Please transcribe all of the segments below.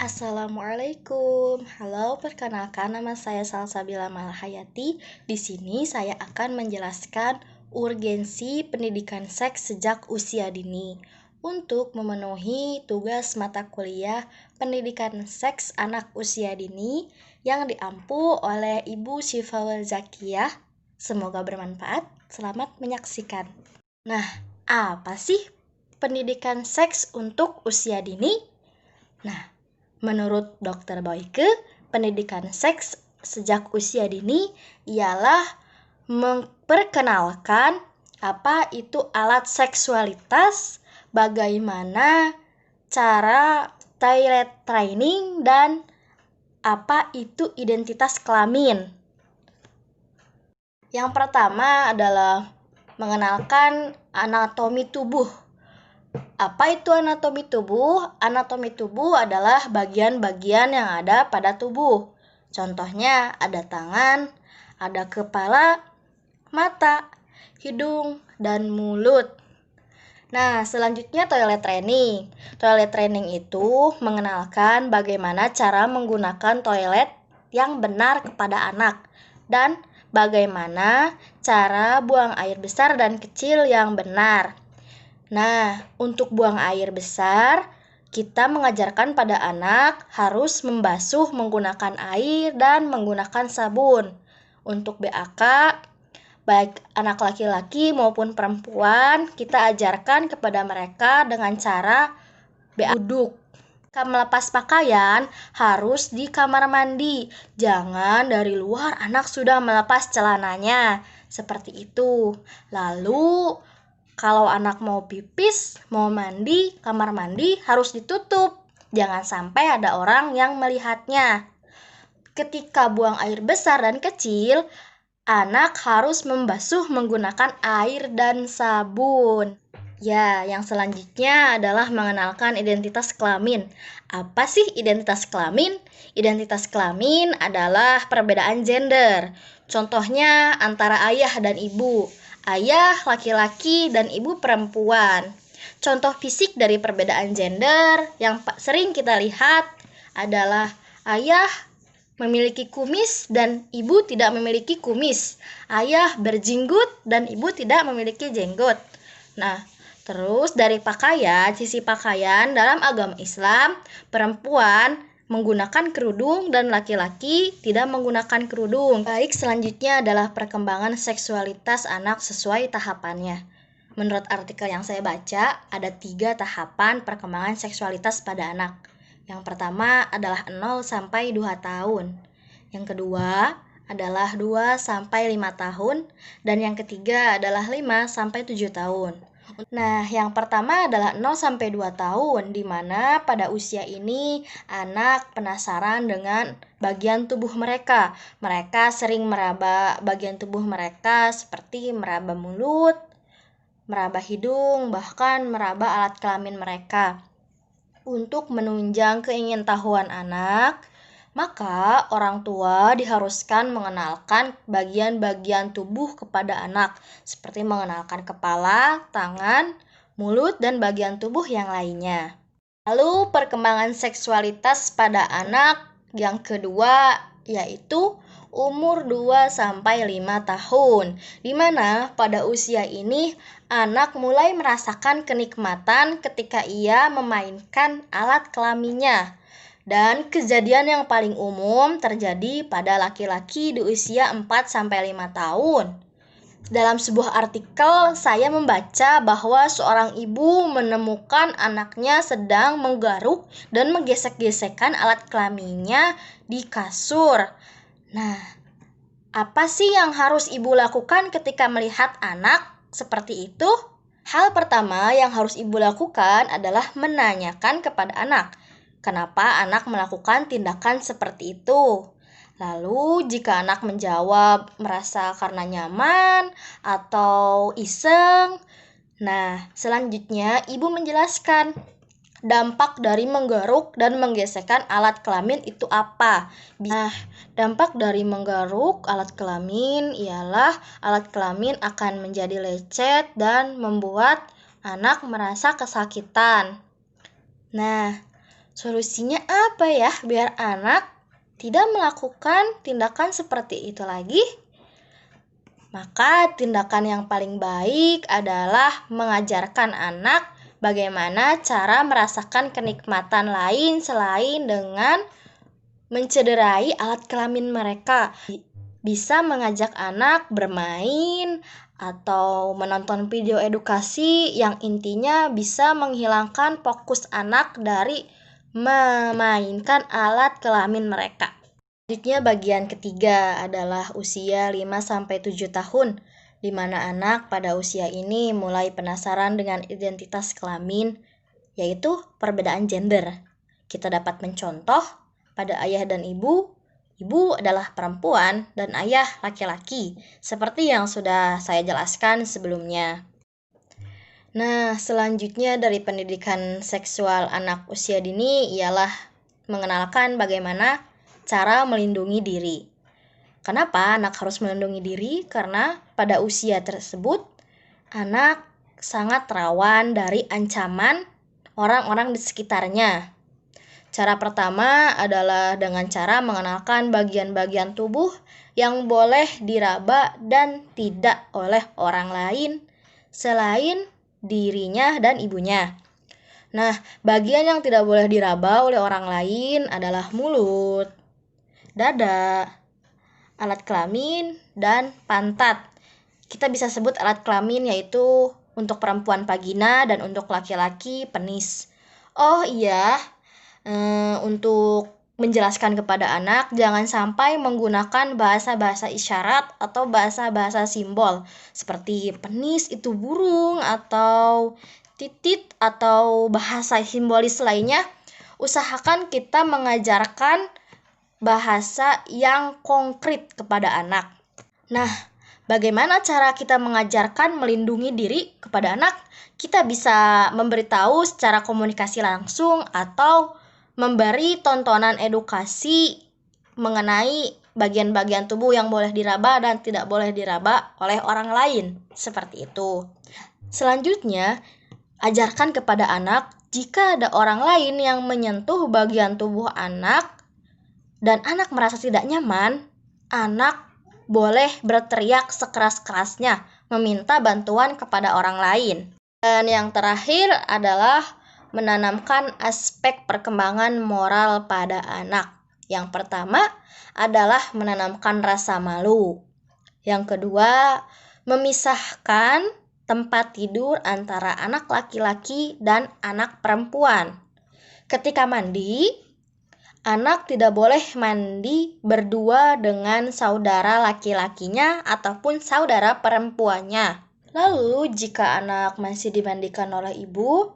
Assalamualaikum. Halo, perkenalkan nama saya Salsabila Malhayati. Di sini saya akan menjelaskan urgensi pendidikan seks sejak usia dini. Untuk memenuhi tugas mata kuliah pendidikan seks anak usia dini yang diampu oleh Ibu Syifawal Zakiyah. Semoga bermanfaat. Selamat menyaksikan. Nah, apa sih pendidikan seks untuk usia dini? Nah, menurut Dr. Boyke, pendidikan seks sejak usia dini ialah memperkenalkan apa itu alat seksualitas, bagaimana cara toilet training, dan apa itu identitas kelamin. Yang pertama adalah mengenalkan anatomi tubuh. Apa itu anatomi tubuh? Anatomi tubuh adalah bagian-bagian yang ada pada tubuh. Contohnya ada tangan, ada kepala, mata, hidung, dan mulut. Nah, selanjutnya toilet training. Toilet training itu mengenalkan bagaimana cara menggunakan toilet yang benar kepada anak dan bagaimana cara buang air besar dan kecil yang benar. Nah, untuk buang air besar, kita mengajarkan pada anak harus membasuh menggunakan air dan menggunakan sabun. Untuk BAK, baik anak laki-laki maupun perempuan, kita ajarkan kepada mereka dengan cara duduk. Jika melepas pakaian, harus di kamar mandi. Jangan dari luar anak sudah melepas celananya. Seperti itu. Lalu, kalau anak mau pipis, mau mandi, kamar mandi harus ditutup. Jangan sampai ada orang yang melihatnya. Ketika buang air besar dan kecil, anak harus membasuh menggunakan air dan sabun. Ya, yang selanjutnya adalah mengenalkan identitas kelamin. Apa sih identitas kelamin? Identitas kelamin adalah perbedaan gender. Contohnya antara ayah dan ibu. Ayah laki-laki dan ibu perempuan. Contoh fisik dari perbedaan gender yang sering kita lihat adalah ayah memiliki kumis dan ibu tidak memiliki kumis. Ayah berjenggot dan ibu tidak memiliki jenggot. Nah, terus dari pakaian, sisi pakaian dalam agama Islam, perempuan menggunakan kerudung dan laki-laki tidak menggunakan kerudung. Baik, selanjutnya adalah perkembangan seksualitas anak sesuai tahapannya. Menurut artikel yang saya baca, ada 3 tahapan perkembangan seksualitas pada anak. Yang pertama adalah 0 sampai 2 tahun. Yang kedua adalah 2 sampai 5 tahun. Dan yang ketiga adalah 5 sampai 7 tahun. Nah, yang pertama adalah 0 sampai 2 tahun, di mana pada usia ini anak penasaran dengan bagian tubuh mereka. Mereka sering meraba bagian tubuh mereka seperti meraba mulut, meraba hidung, bahkan meraba alat kelamin mereka. Untuk menunjang keingintahuan anak, maka orang tua diharuskan mengenalkan bagian-bagian tubuh kepada anak, seperti mengenalkan kepala, tangan, mulut, dan bagian tubuh yang lainnya. Lalu perkembangan seksualitas pada anak yang kedua yaitu umur 2-5 tahun, di mana pada usia ini anak mulai merasakan kenikmatan ketika ia memainkan alat kelaminnya. Dan kejadian yang paling umum terjadi pada laki-laki di usia 4-5 tahun. Dalam sebuah artikel, saya membaca bahwa seorang ibu menemukan anaknya sedang menggaruk dan menggesek-gesekkan alat kelaminnya di kasur. Nah, apa sih yang harus ibu lakukan ketika melihat anak seperti itu? Hal pertama yang harus ibu lakukan adalah menanyakan kepada anak, kenapa anak melakukan tindakan seperti itu. Lalu jika anak menjawab merasa karena nyaman atau iseng, nah selanjutnya ibu menjelaskan dampak dari menggaruk dan menggesekkan alat kelamin itu apa. Nah, dampak dari menggaruk alat kelamin ialah alat kelamin akan menjadi lecet dan membuat anak merasa kesakitan. Nah, Solusinya apa ya biar anak tidak melakukan tindakan seperti itu lagi? Maka tindakan yang paling baik adalah mengajarkan anak bagaimana cara merasakan kenikmatan lain selain dengan mencederai alat kelamin mereka. Bisa mengajak anak bermain atau menonton video edukasi yang intinya bisa menghilangkan fokus anak dari memainkan alat kelamin mereka. Selanjutnya bagian ketiga adalah usia 5-7 tahun, di mana anak pada usia ini mulai penasaran dengan identitas kelamin, yaitu perbedaan gender. Kita dapat mencontoh pada ayah dan ibu adalah perempuan dan ayah laki-laki, seperti yang sudah saya jelaskan sebelumnya. Nah, selanjutnya dari pendidikan seksual anak usia dini ialah mengenalkan bagaimana cara melindungi diri. Kenapa anak harus melindungi diri? Karena pada usia tersebut, anak sangat rawan dari ancaman orang-orang di sekitarnya. Cara pertama adalah dengan cara mengenalkan bagian-bagian tubuh yang boleh diraba dan tidak oleh orang lain selain dirinya dan ibunya. Nah, bagian yang tidak boleh diraba oleh orang lain adalah mulut, dada, alat kelamin, dan pantat. Kita bisa sebut alat kelamin yaitu untuk perempuan vagina dan untuk laki-laki penis. Oh iya, untuk menjelaskan kepada anak, jangan sampai menggunakan bahasa-bahasa isyarat atau bahasa-bahasa simbol seperti penis itu burung atau titit atau bahasa simbolis lainnya. Usahakan kita mengajarkan bahasa yang konkret kepada anak. Nah, bagaimana cara kita mengajarkan melindungi diri kepada anak? Kita bisa memberitahu secara komunikasi langsung atau memberi tontonan edukasi mengenai bagian-bagian tubuh yang boleh diraba dan tidak boleh diraba oleh orang lain. Seperti itu. Selanjutnya, ajarkan kepada anak jika ada orang lain yang menyentuh bagian tubuh anak dan anak merasa tidak nyaman, anak boleh berteriak sekeras-kerasnya, meminta bantuan kepada orang lain. Dan yang terakhir adalah menanamkan aspek perkembangan moral pada anak. Yang pertama adalah menanamkan rasa malu. Yang kedua, memisahkan tempat tidur antara anak laki-laki dan anak perempuan. Ketika mandi, anak tidak boleh mandi berdua dengan saudara laki-lakinya ataupun saudara perempuannya. Lalu, jika anak masih dimandikan oleh ibu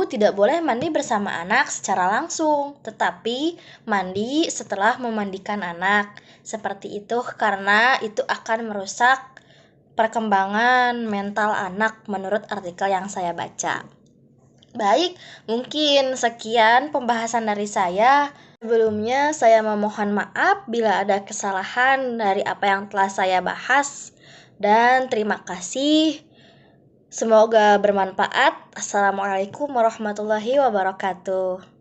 tidak boleh mandi bersama anak secara langsung, tetapi mandi setelah memandikan anak. Seperti itu karena itu akan merusak perkembangan mental anak menurut artikel yang saya baca. Baik, mungkin sekian pembahasan dari saya. Sebelumnya saya memohon maaf bila ada kesalahan dari apa yang telah saya bahas. Dan terima kasih. Semoga bermanfaat. Assalamualaikum warahmatullahi wabarakatuh.